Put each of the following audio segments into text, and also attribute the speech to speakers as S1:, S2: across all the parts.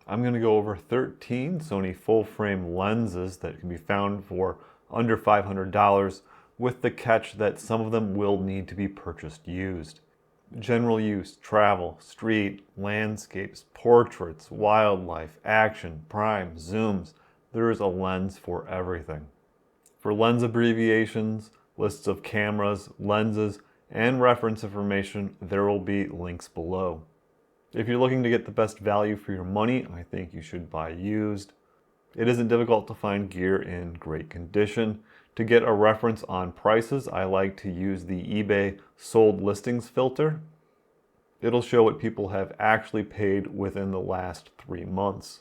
S1: I'm going to go over 13 Sony full-frame lenses that can be found for under $500, with the catch that some of them will need to be purchased used. General use, travel, street, landscapes, portraits, wildlife, action, prime, zooms. There is a lens for everything. For lens abbreviations, lists of cameras, lenses, and reference information, there will be links below. If you're looking to get the best value for your money, I think you should buy used. It isn't difficult to find gear in great condition. To get a reference on prices, I like to use the eBay sold listings filter. It'll show what people have actually paid within the last 3 months.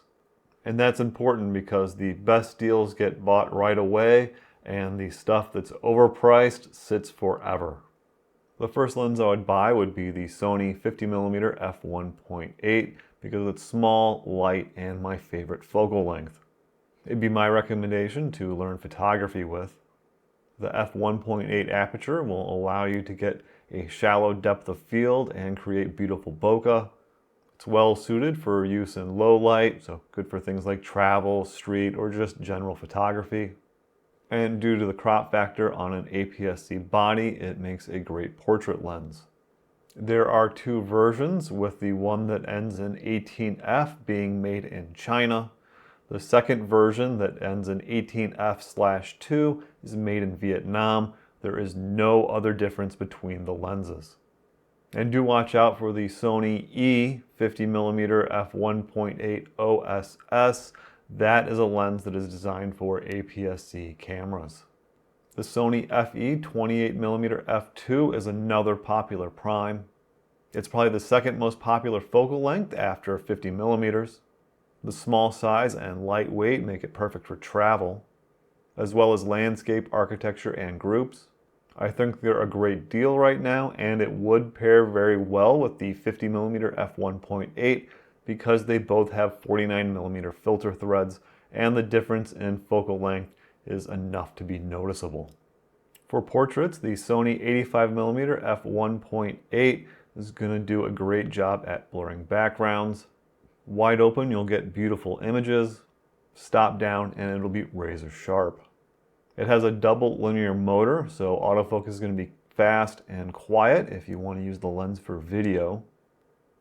S1: And that's important because the best deals get bought right away and the stuff that's overpriced sits forever. The first lens I would buy would be the Sony 50mm f1.8 because it's small, light, and my favorite focal length. It'd be my recommendation to learn photography with. The f1.8 aperture will allow you to get a shallow depth of field and create beautiful bokeh. It's well suited for use in low light, so good for things like travel, street, or just general photography. And due to the crop factor on an APS-C body, it makes a great portrait lens. There are 2 versions, with the one that ends in 18F being made in China. The second version that ends in 18F/2 is made in Vietnam. There is no other difference between the lenses. And do watch out for the Sony E-50mm f1.8 OSS. That is a lens that is designed for APS-C cameras. The Sony FE 28mm f2 is another popular prime. It's probably the second most popular focal length after 50mm. The small size and lightweight make it perfect for travel, as well as landscape, architecture, and groups. I think they're a great deal right now, and it would pair very well with the 50mm f1.8 because they both have 49mm filter threads, and the difference in focal length is enough to be noticeable. For portraits, the Sony 85mm f1.8 is going to do a great job at blurring backgrounds. Wide open, you'll get beautiful images. Stop down, and it'll be razor sharp. It has a double linear motor, so autofocus is going to be fast and quiet if you want to use the lens for video.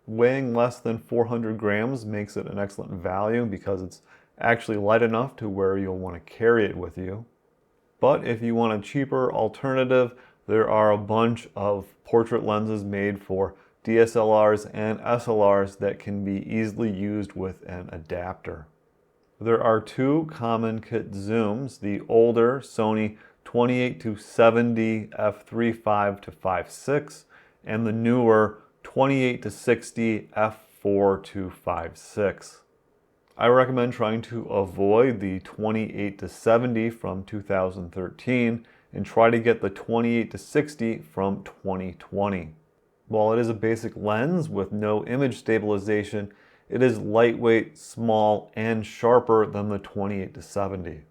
S1: Weighing less than 400 grams makes it an excellent value because it's actually light enough to where you'll want to carry it with you. But if you want a cheaper alternative, there are a bunch of portrait lenses made for DSLRs and SLRs that can be easily used with an adapter. There are 2 common kit zooms, the older Sony 28-70 f3.5-5.6 and the newer 28-60 f4-5.6. I recommend trying to avoid the 28-70 from 2013 and try to get the 28-60 from 2020. While it is a basic lens with no image stabilization, it is lightweight, small, and sharper than the 28-70.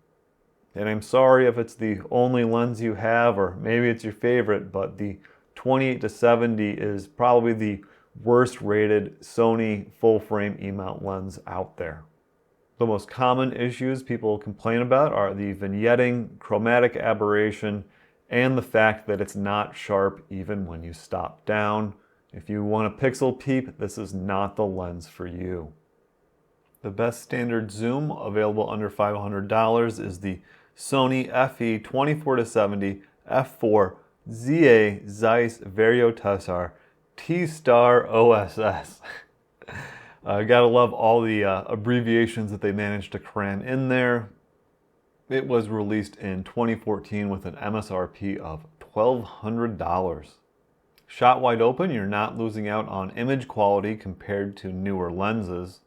S1: And I'm sorry if it's the only lens you have, or maybe it's your favorite, but the 28-70 is probably the worst rated Sony full-frame E-mount lens out there. The most common issues people complain about are the vignetting, chromatic aberration, and the fact that it's not sharp even when you stop down. If you want a pixel peep, this is not the lens for you. The best standard zoom available under $500 is the Sony FE 24-70 f4 ZA Zeiss Vario Tessar T-Star OSS. Gotta love all the abbreviations that they managed to cram in there. It was released in 2014 with an MSRP of $1,200. Shot wide open, you're not losing out on image quality compared to newer lenses.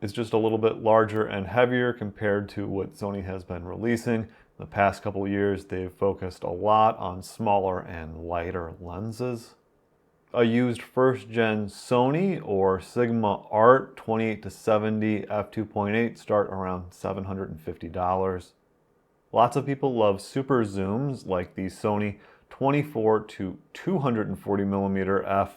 S1: It's just a little bit larger and heavier compared to what Sony has been releasing. In the past couple years, they've focused a lot on smaller and lighter lenses. A used first-gen Sony or Sigma Art 28-70 f2.8 start around $750. Lots of people love super zooms like the Sony 24-240mm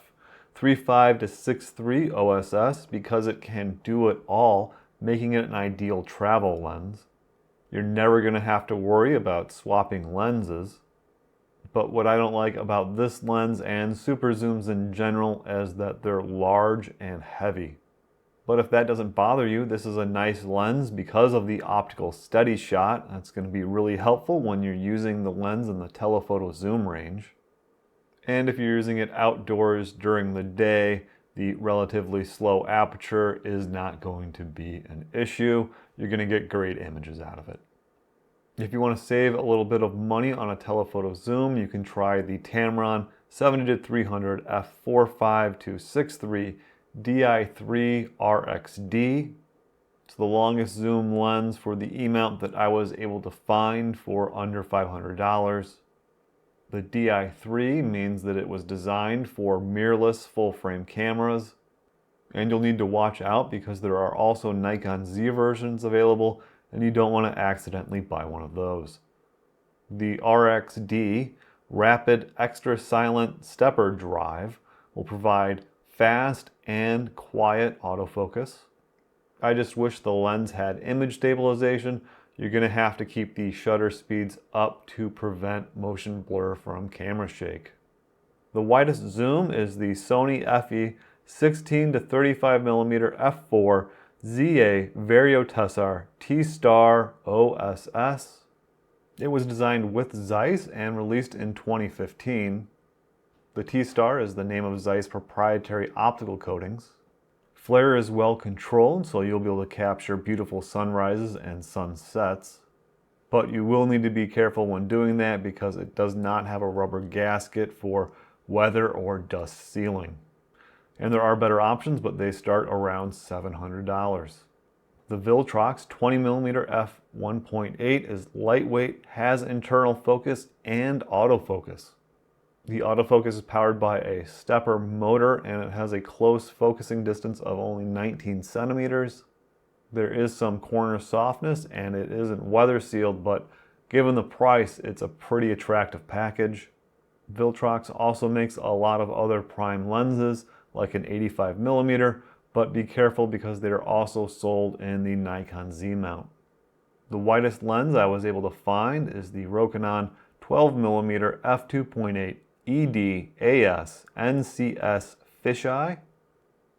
S1: 3.5 to 6.3 OSS because it can do it all, making it an ideal travel lens. You're never going to have to worry about swapping lenses. But what I don't like about this lens and super zooms in general is that they're large and heavy. But if that doesn't bother you, this is a nice lens because of the Optical SteadyShot. That's going to be really helpful when you're using the lens in the telephoto zoom range. And if you're using it outdoors during the day, the relatively slow aperture is not going to be an issue. You're going to get great images out of it. If you want to save a little bit of money on a telephoto zoom, you can try the Tamron 70-300 f4.5 to 6.3 Di3 RXD. It's the longest zoom lens for the E-mount that I was able to find for under $500. The Di3 means that it was designed for mirrorless full-frame cameras. And you'll need to watch out because there are also Nikon Z versions available, and you don't want to accidentally buy one of those. The RXD Rapid Extra Silent Stepper Drive will provide fast and quiet autofocus. I just wish the lens had image stabilization. You're going to have to keep the shutter speeds up to prevent motion blur from camera shake. The widest zoom is the Sony FE 16 to 35mm f4 ZA Variotessar T-Star OSS. It was designed with Zeiss and released in 2015. The T-Star is the name of Zeiss' proprietary optical coatings. Flare is well controlled, so you'll be able to capture beautiful sunrises and sunsets. But you will need to be careful when doing that because it does not have a rubber gasket for weather or dust sealing. And there are better options, but they start around $700. The Viltrox 20mm f1.8 is lightweight, has internal focus and autofocus. The autofocus is powered by a stepper motor and it has a close focusing distance of only 19 centimeters. There is some corner softness and it isn't weather sealed, but given the price, it's a pretty attractive package. Viltrox also makes a lot of other prime lenses, like an 85mm, but be careful because they're also sold in the Nikon Z-mount. The widest lens I was able to find is the Rokinon 12mm f2.8 ED/AS NCS Fisheye.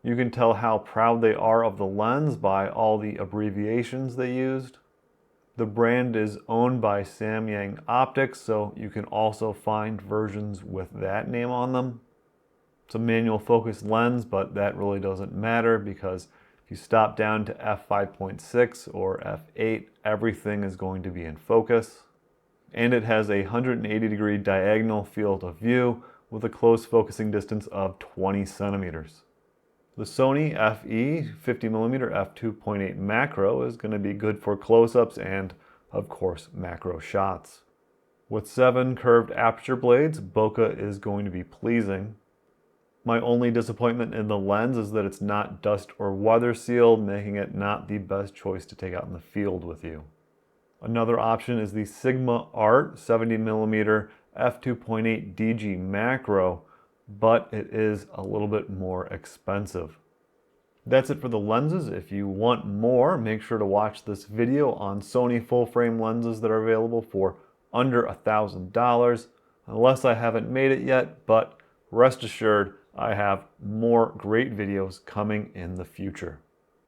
S1: You can tell how proud they are of the lens by all the abbreviations they used. The brand is owned by Samyang Optics, so you can also find versions with that name on them. It's a manual focus lens, but that really doesn't matter because if you stop down to f5.6 or f8, everything is going to be in focus. And it has a 180-degree diagonal field of view with a close focusing distance of 20 centimeters. The Sony FE 50mm f2.8 macro is going to be good for close-ups and, of course, macro shots. With 7 curved aperture blades, bokeh is going to be pleasing. My only disappointment in the lens is that it's not dust or weather sealed, making it not the best choice to take out in the field with you. Another option is the Sigma Art 70mm f2.8 DG macro, but it is a little bit more expensive. That's it for the lenses. If you want more, make sure to watch this video on Sony full-frame lenses that are available for under $1,000, unless I haven't made it yet, but rest assured I have more great videos coming in the future.